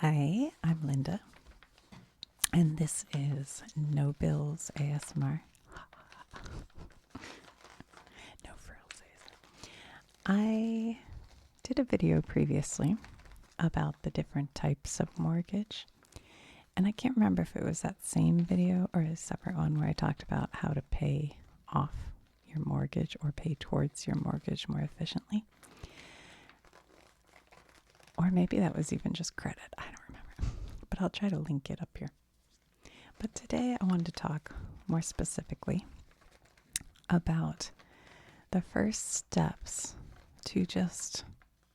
Hi, I'm Linda, and this is No Bills ASMR. No Frills ASMR. I did a video previously about the different types of mortgage, and I can't remember if it was that same video or a separate one where I talked about how to pay off your mortgage or pay towards your mortgage more efficiently. Or maybe that was even just credit. I don't remember. But I'll try to link it up here. But today I wanted to talk more specifically about the first steps to just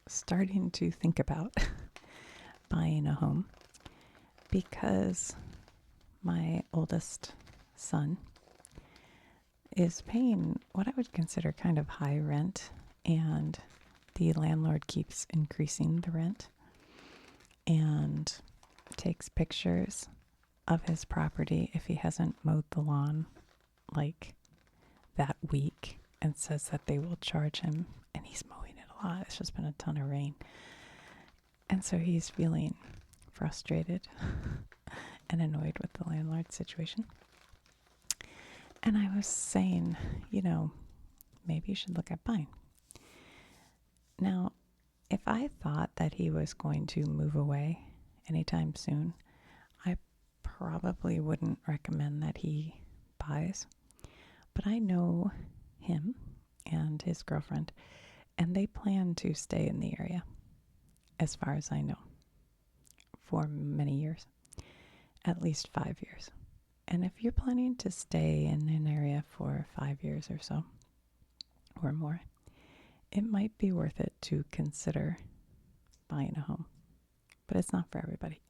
starting to think about buying a home, because my oldest son is paying what I would consider kind of high rent, and the landlord keeps increasing the rent and takes pictures of his property if he hasn't mowed the lawn like that week, and says that they will charge him, and he's mowing it a lot. It's just been a ton of rain, and so he's feeling frustrated and annoyed with the landlord situation. And I was saying, maybe you should look at buying. Now, if I thought that he was going to move away anytime soon, I probably wouldn't recommend that he buys. But I know him and his girlfriend, and they plan to stay in the area, as far as I know, for many years, at least 5 years. And if you're planning to stay in an area for 5 years or so, or more, it might be worth it to consider buying a home. But it's not for everybody.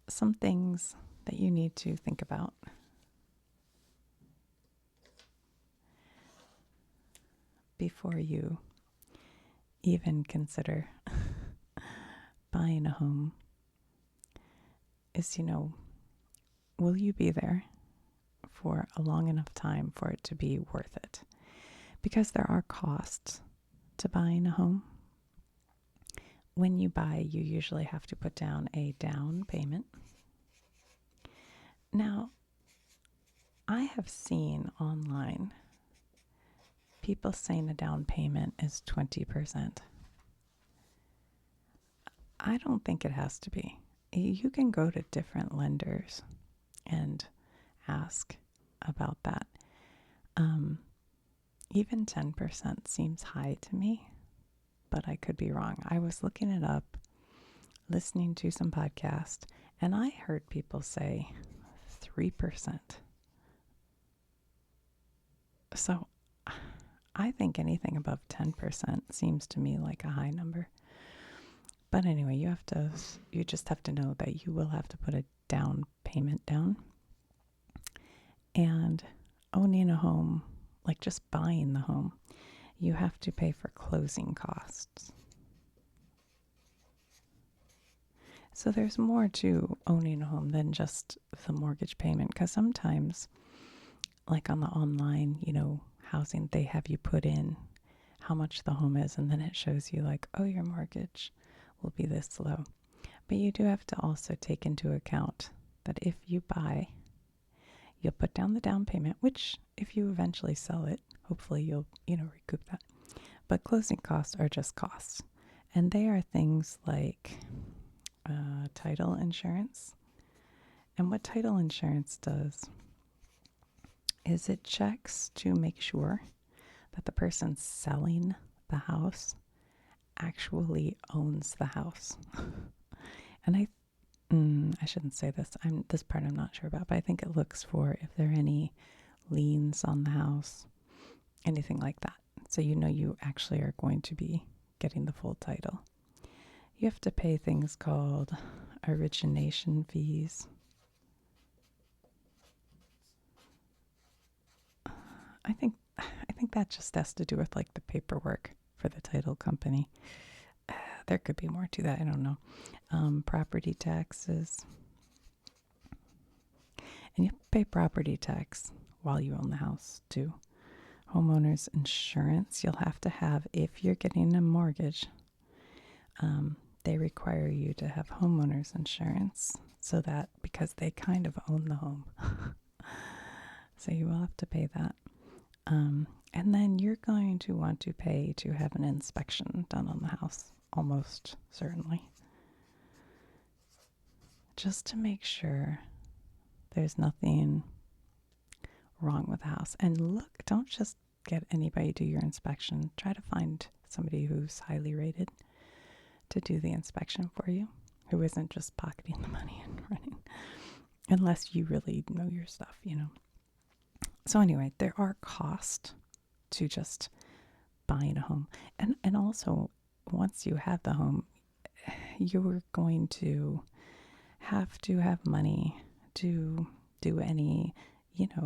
Some things that you need to think about before you even consider buying a home is, will you be there for a long enough time for it to be worth it? Because there are costs to buying a home. When you buy, you usually have to put down a down payment. Now, I have seen online people saying a down payment is 20%. I don't think it has to be. You can go to different lenders and ask about that. Even 10% seems high to me, but I could be wrong. I was looking it up, listening to some podcast, and I heard people say 3%. So I think anything above 10% seems to me like a high number. But anyway, you just have to know that you will have to put a down payment down. And owning a home, like just buying the home, you have to pay for closing costs. So there's more to owning a home than just the mortgage payment, because sometimes, like on the online, housing, they have you put in how much the home is, and then it shows you like, oh, your mortgage will be this low. But you do have to also take into account that if you buy, you'll put down the down payment, which if you eventually sell it, hopefully you'll, recoup that. But closing costs are just costs. And they are things like title insurance. And what title insurance does is it checks to make sure that the person selling the house actually owns the house. And I shouldn't say this. This part I'm not sure about, but I think it looks for if there are any liens on the house, anything like that. So you actually are going to be getting the full title. You have to pay things called origination fees. I think that just has to do with like the paperwork for the title company. There could be more to that. I don't know. Property taxes. And you pay property tax while you own the house too. Homeowner's insurance you'll have to have if you're getting a mortgage. they require you to have homeowners insurance, so that because they kind of own the home. So you will have to pay that. And then you're going to want to pay to have an inspection done on the house, almost certainly, just to make sure there's nothing wrong with the house. And look, don't just get anybody to do your inspection. Try to find somebody who's highly rated to do the inspection for you, who isn't just pocketing the money and running, unless you really know your stuff, you know. So anyway, there are costs to just buying a home. And also, once you have the home, you're going to have money to do any,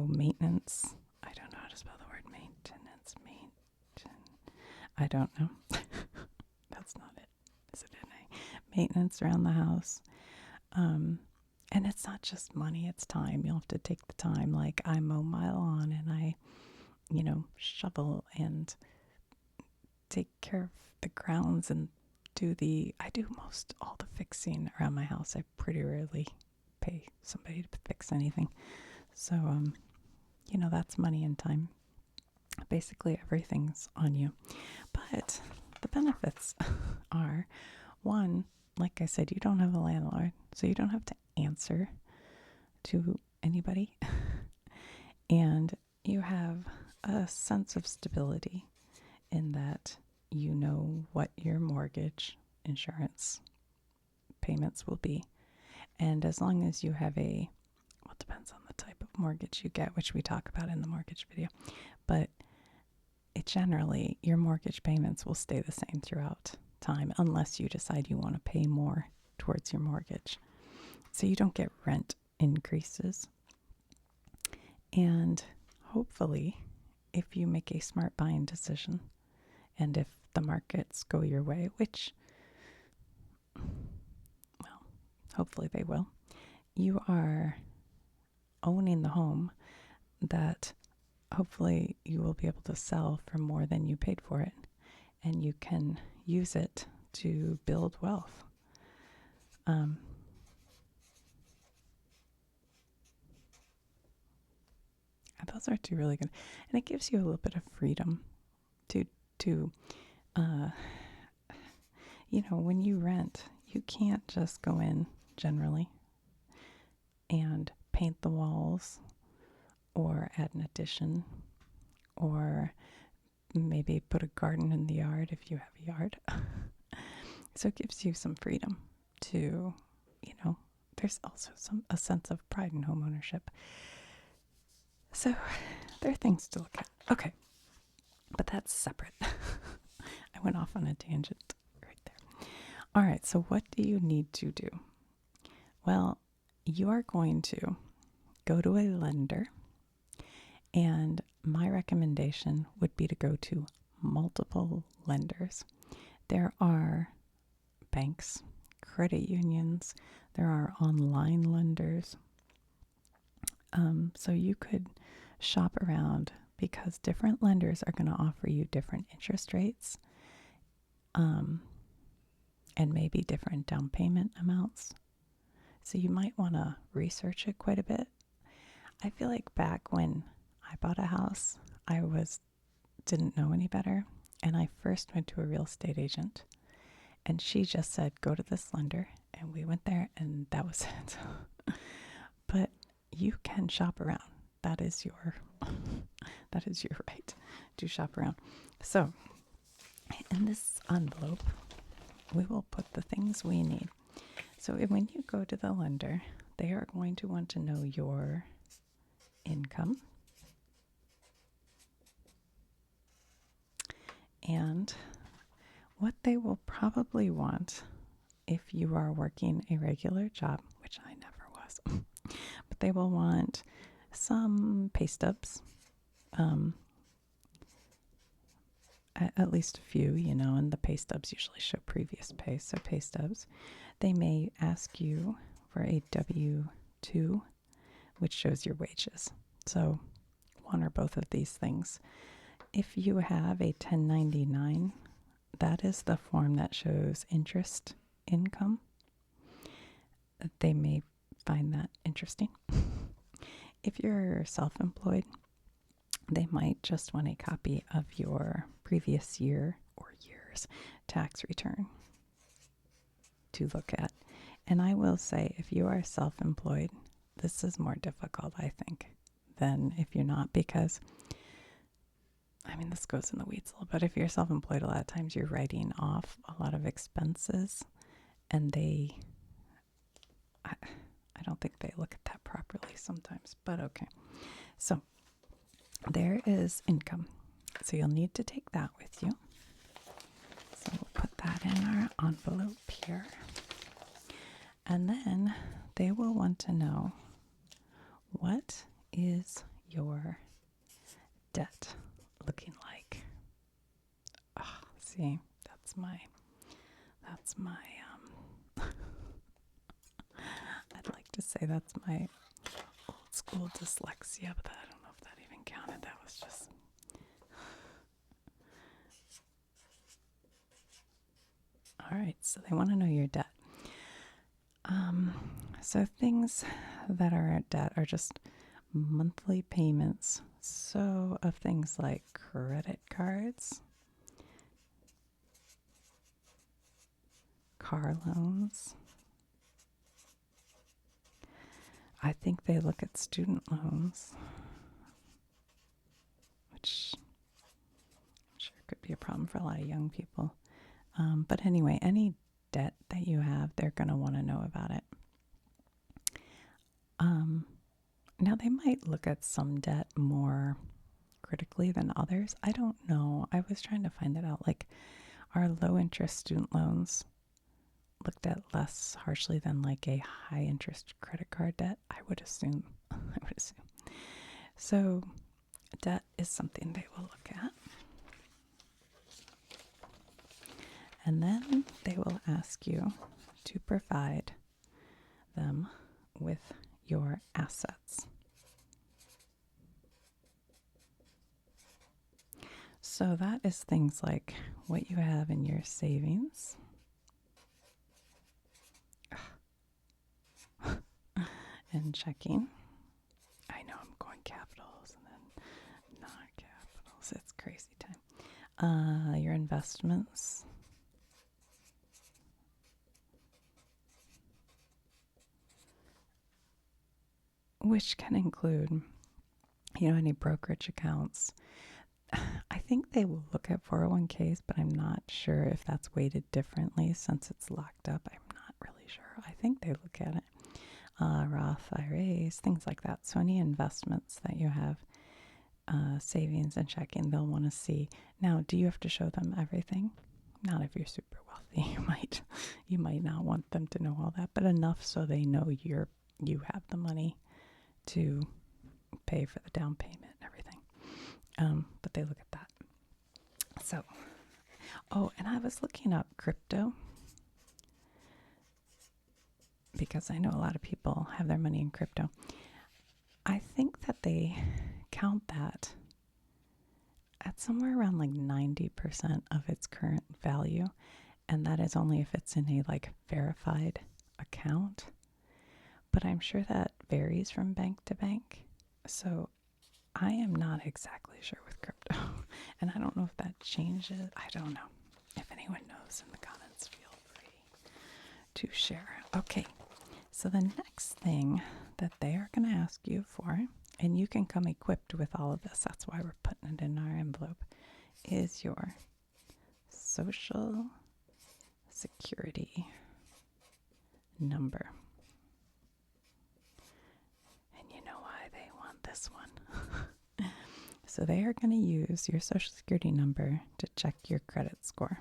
maintenance. I don't know how to spell the word maintenance. I don't know. That's not it. Is it N-A? Maintenance around the house. And it's not just money, it's time. You'll have to take the time. Like, I mow my lawn and I, shovel and take care of the grounds and I do most all the fixing around my house. I pretty rarely pay somebody to fix anything. So, that's money and time. Basically, everything's on you. But the benefits are, one, like I said, you don't have a landlord, so you don't have to answer to anybody. And you have a sense of stability in that you know what your mortgage insurance payments will be. And as long as you have it depends on the type of mortgage you get, which we talk about in the mortgage video, but generally your mortgage payments will stay the same throughout time unless you decide you want to pay more towards your mortgage. So you don't get rent increases. And hopefully, if you make a smart buying decision, and if the markets go your way, which, well, hopefully they will, you are owning the home that hopefully you will be able to sell for more than you paid for it, and you can use it to build wealth. Those are two really good, and it gives you a little bit of freedom to when you rent, you can't just go in generally and paint the walls or add an addition or maybe put a garden in the yard if you have a yard. So it gives you some freedom to, there's also a sense of pride in homeownership. So there are things to look at. Okay, but that's separate. I went off on a tangent right there. All right, so what do you need to do? Well, you are going to go to a lender, and my recommendation would be to go to multiple lenders. There are banks, credit unions, there are online lenders. So you could shop around because different lenders are going to offer you different interest rates, and maybe different down payment amounts. So you might want to research it quite a bit. I feel like back when I bought a house, I didn't know any better, and I first went to a real estate agent, and she just said, go to this lender, and we went there, and that was it. But you can shop around. That is your right to shop around. So in this envelope, we will put the things we need. So when you go to the lender, they are going to want to know your income and what they will probably want if you are working a regular job, which I never was. But they will want some pay stubs, at least a few, and the pay stubs usually show previous pay, so pay stubs. They may ask you for a W-2, which shows your wages. So one or both of these things. If you have a 1099, that is the form that shows interest income, they may find that interesting. If you're self-employed, they might just want a copy of your previous year or year's tax return to look at. And I will say, if you are self-employed, this is more difficult, I think, than if you're not, because, I mean, this goes in the weeds a little bit. If you're self-employed, a lot of times you're writing off a lot of expenses, and I don't think they look at that properly sometimes, but okay. So there is income. So you'll need to take that with you. So we'll put that in our envelope here. And then they will want to know, what is your debt looking like? Oh, see, that's my I'd like to say that's my old school dyslexia, but I don't know if that even counted. That was just... All right, so they want to know your debt. So things that are at debt are just monthly payments. So of things like credit cards, car loans. I think they look at student loans, which I'm sure could be a problem for a lot of young people. But anyway, any debt that you have, they're going to want to know about it. Now, they might look at some debt more critically than others. I don't know. I was trying to find that out. Like, are low interest student loans looked at less harshly than like a high interest credit card debt? I would assume. So debt is something they will look at. And then they will ask you to provide them with your assets. So that is things like what you have in your savings, and checking. I know I'm going capitals and then non-capitals. It's crazy time. Your investments. Which can include, any brokerage accounts. I think they will look at 401ks, but I'm not sure if that's weighted differently since it's locked up. I'm not really sure. I think they look at it. Roth IRAs, things like that. So any investments that you have, savings and checking, they'll want to see. Now, do you have to show them everything? Not if you're super wealthy. You might not want them to know all that, but enough so they know you have the money to pay for the down payment and everything. But they look at that. So, and I was looking up crypto because I know a lot of people have their money in crypto. I think that they count that at somewhere around like 90% of its current value, and that is only if it's in a verified account. But I'm sure that varies from bank to bank. So I am not exactly sure with crypto. And I don't know if that changes. I don't know. If anyone knows in the comments, feel free to share. Okay. So the next thing that they are going to ask you for, and you can come equipped with all of this, that's why we're putting it in our envelope, is your Social Security number. This one. So they are going to use your Social Security number to check your credit score.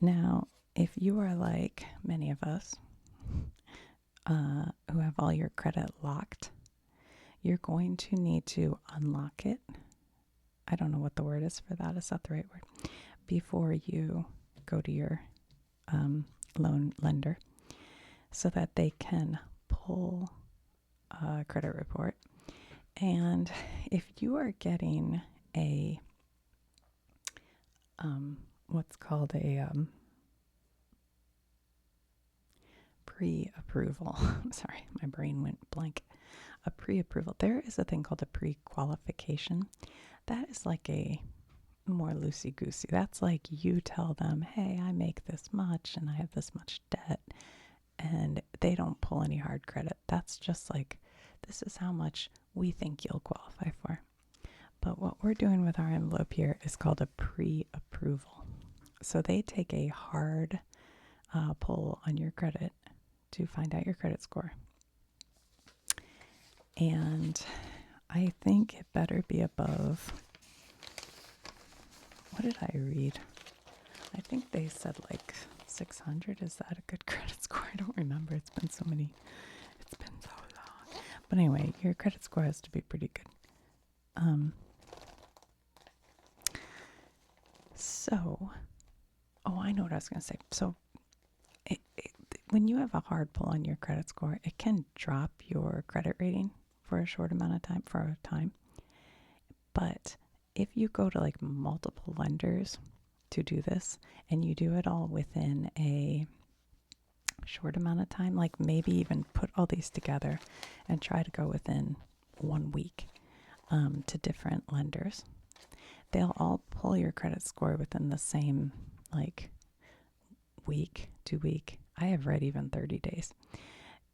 Now, if you are like many of us who have all your credit locked, you're going to need to unlock it. I don't know what the word is for that. Is that the right word? Before you go to your loan lender so that they can pull credit report. And if you are getting a what's called a pre-approval. I'm sorry, my brain went blank. A pre-approval. There is a thing called a pre-qualification. That is like a more loosey-goosey. That's like you tell them, hey, I make this much and I have this much debt, and they don't pull any hard credit. That's just like, this is how much we think you'll qualify for. But what we're doing with our envelope here is called a pre-approval. So they take a hard pull on your credit to find out your credit score. And I think it better be above, what did I read? I think they said like 600. Is that a good credit score? I don't remember. It's been so long. But anyway, your credit score has to be pretty good. I know what I was going to say. So when you have a hard pull on your credit score, it can drop your credit rating for a short amount of time, for a time. But if you go to like multiple lenders to do this, and you do it all within a short amount of time, like maybe even put all these together and try to go within 1 week to different lenders, they'll all pull your credit score within the same like week, 2 week. I have read even 30 days.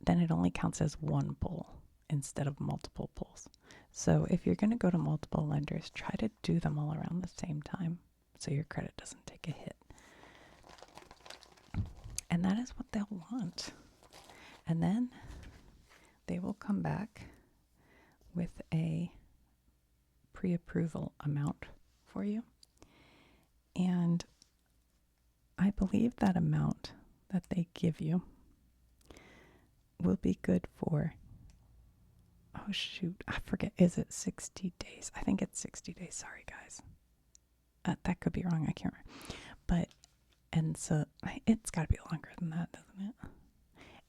Then it only counts as one pull instead of multiple pulls. So if you're going to go to multiple lenders, try to do them all around the same time so your credit doesn't take a hit. And that is what they'll want. And then they will come back with a pre-approval amount for you. And I believe that amount that they give you will be good for, oh shoot, I forget, is it 60 days? I think it's 60 days. Sorry, guys. That could be wrong. I can't remember. And so it's got to be longer than that, doesn't it?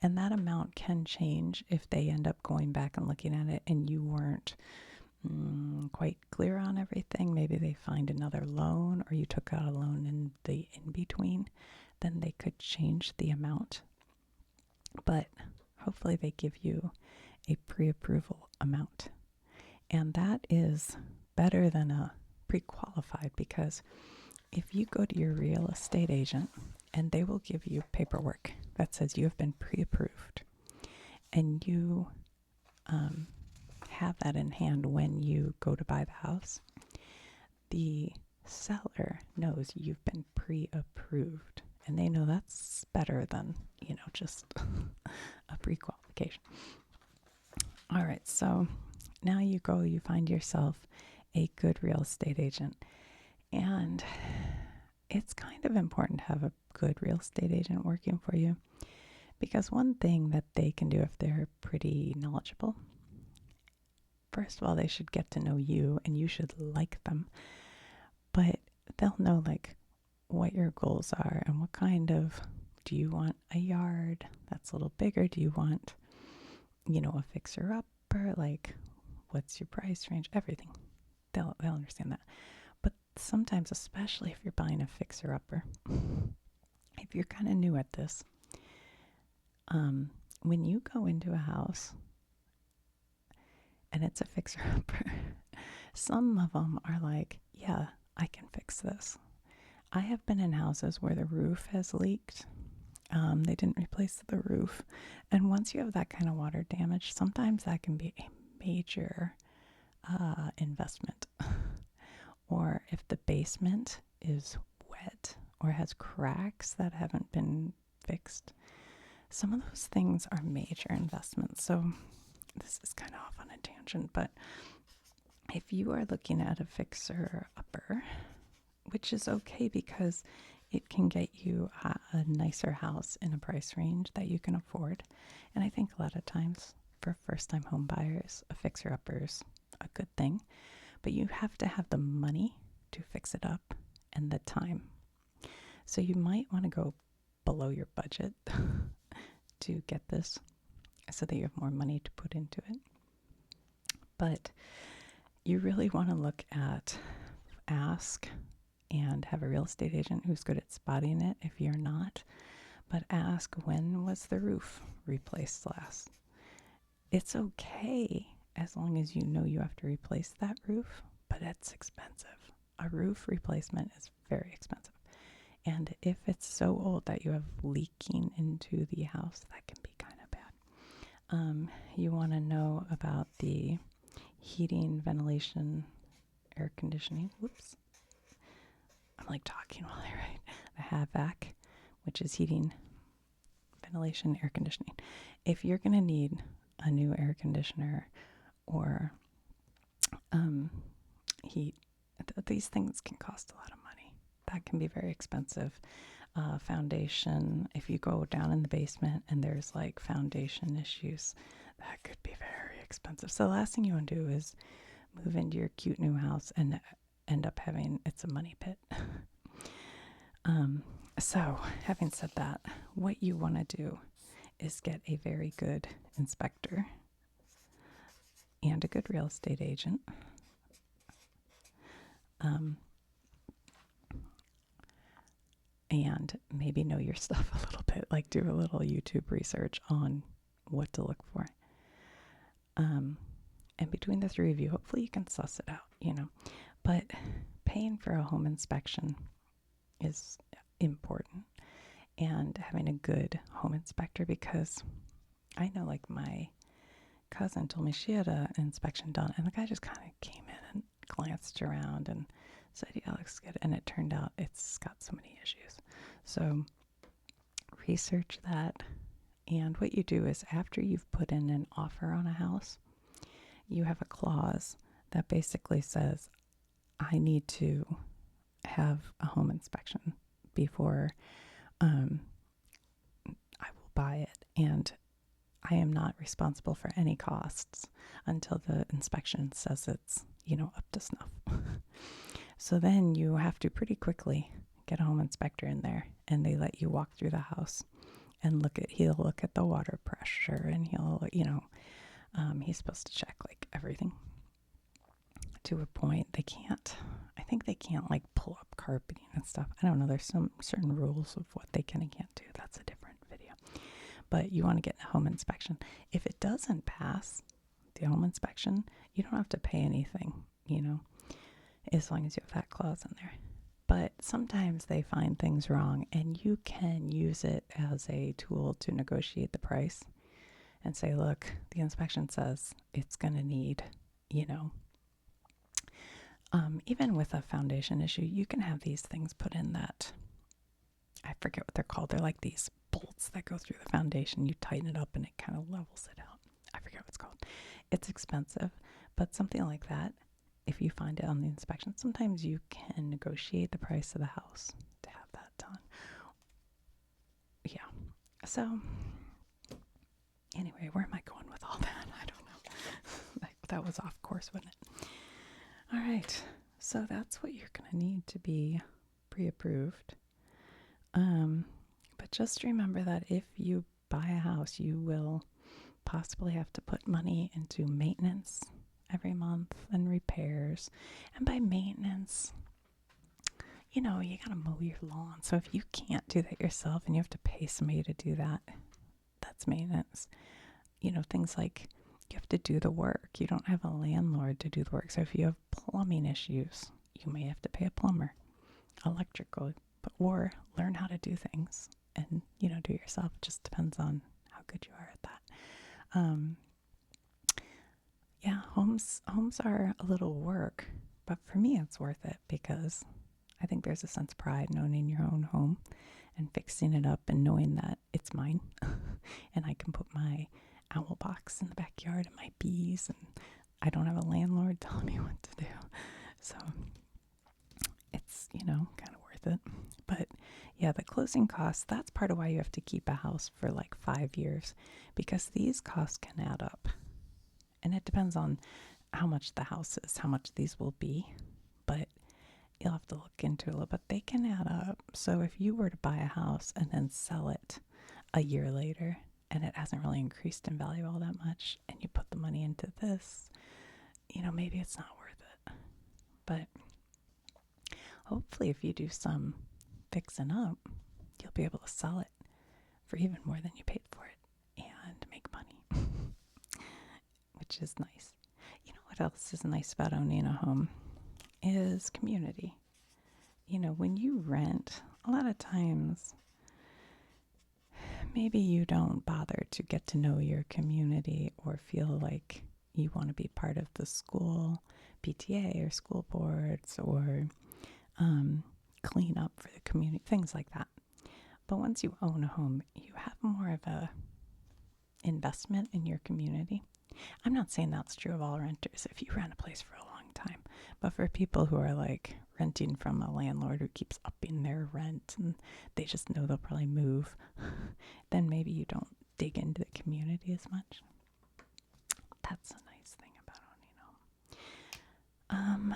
And that amount can change if they end up going back and looking at it and you weren't quite clear on everything. Maybe they find another loan, or you took out a loan in the in-between. Then they could change the amount. But hopefully they give you a pre-approval amount. And that is better than a pre-qualified, because if you go to your real estate agent and they will give you paperwork that says you have been pre-approved, and you have that in hand when you go to buy the house, the seller knows you've been pre-approved, and they know that's better than, just a pre-qualification. All right, so now you find yourself a good real estate agent. And it's kind of important to have a good real estate agent working for you, because one thing that they can do if they're pretty knowledgeable, first of all, they should get to know you and you should like them. But they'll know like what your goals are and what kind of, do you want a yard that's a little bigger? Do you want, a fixer-upper? Like, what's your price range? Everything. They'll understand that. But sometimes, especially if you're buying a fixer-upper, if you're kind of new at this, when you go into a house and it's a fixer-upper, some of them are like, yeah, I can fix this. I have been in houses where the roof has leaked. They didn't replace the roof. And once you have that kind of water damage, sometimes that can be a major investment. Or if the basement is wet or has cracks that haven't been fixed, some of those things are major investments. So this is kind of off on a tangent, but if you are looking at a fixer-upper, which is okay because it can get you a nicer house in a price range that you can afford. And I think a lot of times for first-time home buyers, a fixer-upper is a good thing. But you have to have the money to fix it up and the time. So you might want to go below your budget to get this so that you have more money to put into it. But you really want to look at, ask, and have a real estate agent who's good at spotting it if you're not. but ask, when was the roof replaced last? It's okay as long as you know you have to replace that roof, but it's expensive. A roof replacement is very expensive. And if it's so old that you have leaking into the house, that can be kind of bad. You want to know about the heating, ventilation, air conditioning. Whoops. I'm like talking while I write. The HVAC, which is heating, ventilation, air conditioning. If you're going to need a new air conditioner or heat, these things can cost a lot of money. That can be very expensive. Foundation, if you go down in the basement and there's like foundation issues, that could be very expensive. So the last thing you want to do is move into your cute new house and end up having, it's a money pit. So having said that, what you want to do is get a very good inspector and a good real estate agent. And maybe know your stuff a little bit, like do a little YouTube research on what to look for. And between the three of you, hopefully you can suss it out, But paying for a home inspection is important, and having a good home inspector, because I know, like, my cousin told me she had an inspection done, and the guy just kind of came in and glanced around and said, yeah, looks good. And it turned out it's got so many issues. So research that. And what you do is, after you've put in an offer on a house, you have a clause that basically says, I need to have a home inspection before I will buy it. And I am not responsible for any costs until the inspection says it's, up to snuff. So then you have to pretty quickly get a home inspector in there, and they let you walk through the house and he'll look at the water pressure, and he'll, he's supposed to check like everything to a point. I think they can't like pull up carpeting and stuff. I don't know. There's some certain rules of what they can and can't do. That's a different video. But you want to get a home inspection. If it doesn't pass the home inspection, you don't have to pay anything, as long as you have that clause in there. But sometimes they find things wrong, and you can use it as a tool to negotiate the price and say, look, the inspection says it's going to need, even with a foundation issue, you can have these things put in that, I forget what they're called. They're like these bolts that go through the foundation. You tighten it up and it kind of levels it out. I forget what it's called. It's expensive, but something like that, if you find it on the inspection, sometimes you can negotiate the price of the house to have that done. Yeah. So anyway, where am I going with all that? I don't know. That was off course, wasn't it? All right. So that's what you're going to need to be pre-approved. But just remember that if you buy a house, you will possibly have to put money into maintenance every month and repairs. And by maintenance, you got to mow your lawn. So if you can't do that yourself and you have to pay somebody to do that, that's maintenance. Things like you have to do the work. You don't have a landlord to do the work. So if you have plumbing issues, you may have to pay a plumber, electrical, or learn how to do things and, do it yourself. It just depends on how good you are at that. Yeah, homes are a little work, but for me it's worth it, because I think there's a sense of pride in owning your own home and fixing it up and knowing that it's mine and I can put my owl box in the backyard and my bees, and I don't have a landlord telling me what to do. So it's, kind of worth it. But yeah, the closing costs, that's part of why you have to keep a house for like 5 years, because these costs can add up. And it depends on how much the house is, how much these will be. But you'll have to look into it a little bit. They can add up. So if you were to buy a house and then sell it a year later, and it hasn't really increased in value all that much, and you put the money into this, maybe it's not worth it. But hopefully if you do some fixing up, you'll be able to sell it for even more than you paid for it and make money, which is nice. You know what else is nice about owning a home is community. You know, when you rent, a lot of times maybe you don't bother to get to know your community or feel like you want to be part of the school PTA or school boards or clean up for the community, things like that. But once you own a home, you have more of a investment in your community. I'm not saying that's true of all renters if you rent a place for a long time, but for people who are like renting from a landlord who keeps upping their rent and they just know they'll probably move, then maybe you don't dig into the community as much. That's a nice thing about owning a home.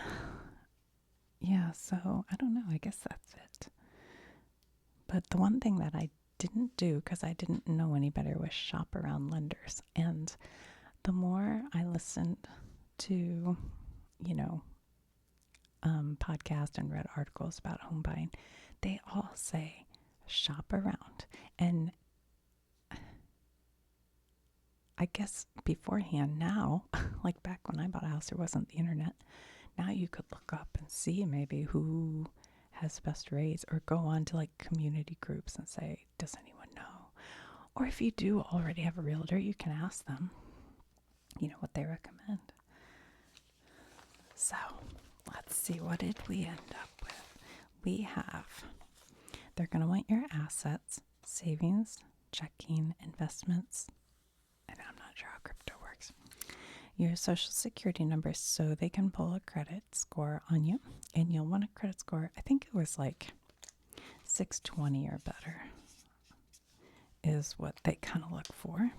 Yeah, so I don't know, I guess that's it. But the one thing that I didn't do because I didn't know any better was shop around lenders. And the more I listened to, podcasts and read articles about home buying, they all say shop around. And I guess beforehand, now, like back when I bought a house, there wasn't the internet. Now you could look up and see maybe who has best rates, or go on to like community groups and say, does anyone know? Or if you do already have a realtor, you can ask them, what they recommend. So let's see, what did we end up with? They're going to want your assets, savings, checking, investments, and I'm not sure how crypto works. Your social security number so they can pull a credit score on you. And you'll want a credit score, I think it was like 620 or better is what they kind of look for.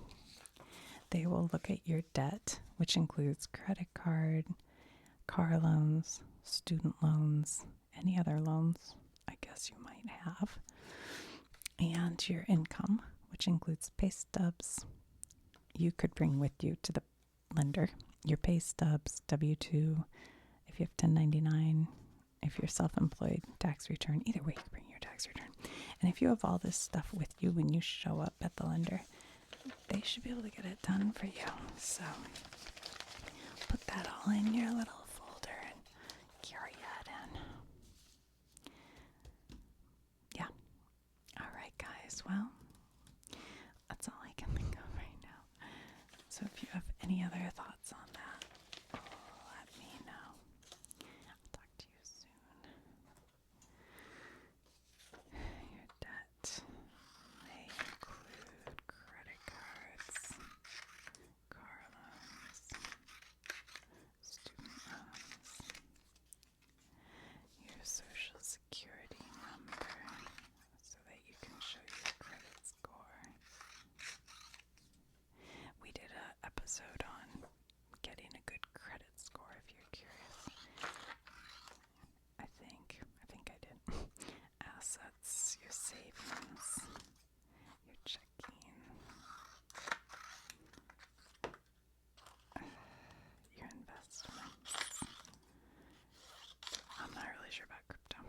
They will look at your debt, which includes credit card, car loans, student loans, any other loans I guess you might have, and your income, which includes pay stubs you could bring with you to the lender, your pay stubs, W-2, if you have 1099, if you're self-employed, tax return. Either way, you bring your tax return. And if you have all this stuff with you when you show up at the lender, they should be able to get it done for you. So put that all in your little folder and carry it in. Yeah. All right, guys. Well, that's all I can think of right now. So if you have any other thoughts on that, let me know. I'll talk to you soon. Your debt may include credit cards, car loans, student loans, your social security number so that you can show your credit score. We did an episode on getting a good credit score if you're curious. I think I did. Assets, your savings, your checking, your investments. I'm not really sure about crypto.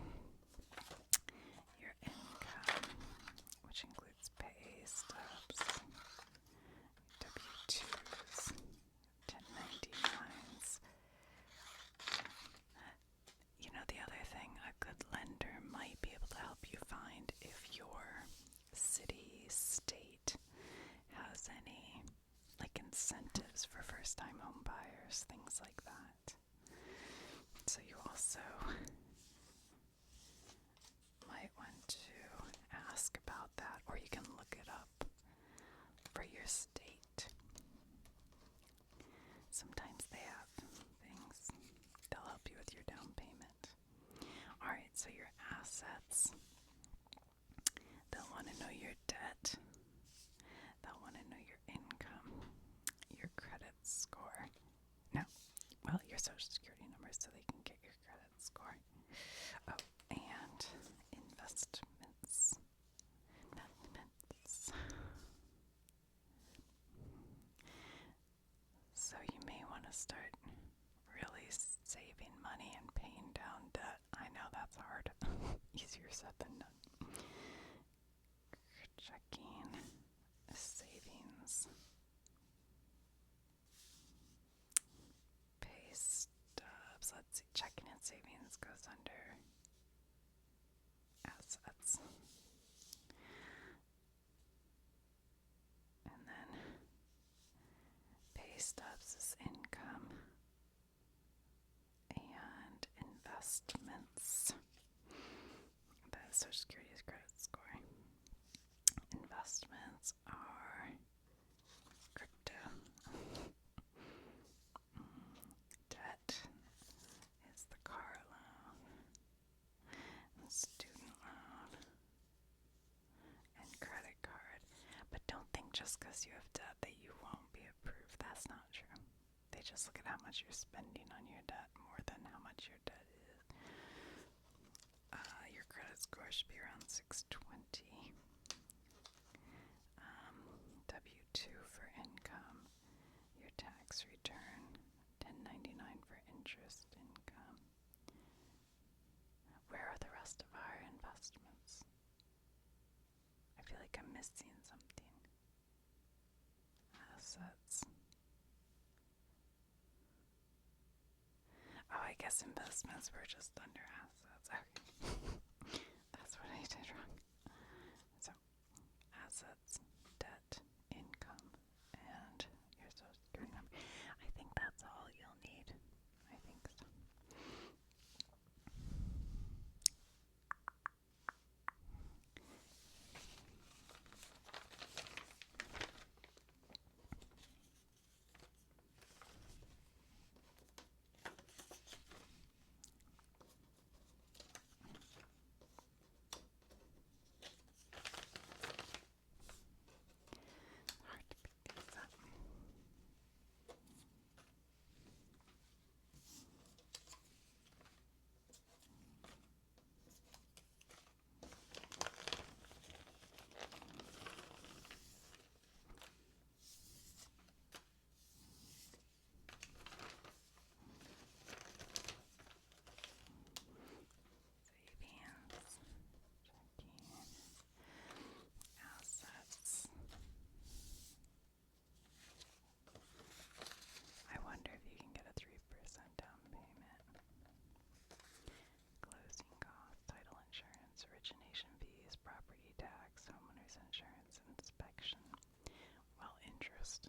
Your income, which includes pay stubs, W-2s, 1099s. The other thing, a good lender might be able to help you find if your city, state has any incentives for first-time home buyers, things like that. So you also might want to ask about that, or you can look it up for your state. Sometimes they have things. They'll help you with your down payment. All right, so your assets. They'll want to know your debt. They'll want to know your income, your credit score. Your social security number so they can get your credit score. Oh, and investments. So you may want to start really saving money and paying down debt. I know that's hard. Easier said than done. Checking. stubs is income and investments. The Social Security's credit score. Investments are crypto. Debt is the car loan, and student loan, and credit card. But don't think just because you have debt that you won't be approved. That's not true. They just look at how much you're spending on your debt more than how much your debt is. Your credit score should be around 620. W-2 for income. Your tax return. 1099 for interest income. Where are the rest of our investments? I feel like I'm missing something. Assets. Oh, I guess investments were just under assets. Okay. That's what I did wrong. So, assets, debt, income, and your social security number. I think that's all you'll need. I think so. Hard to pick these up. Savings, checking, assets. I wonder if you can get a 3% down payment. Closing costs, title insurance, origination fees, property tax, homeowners insurance, inspection. Well, interest.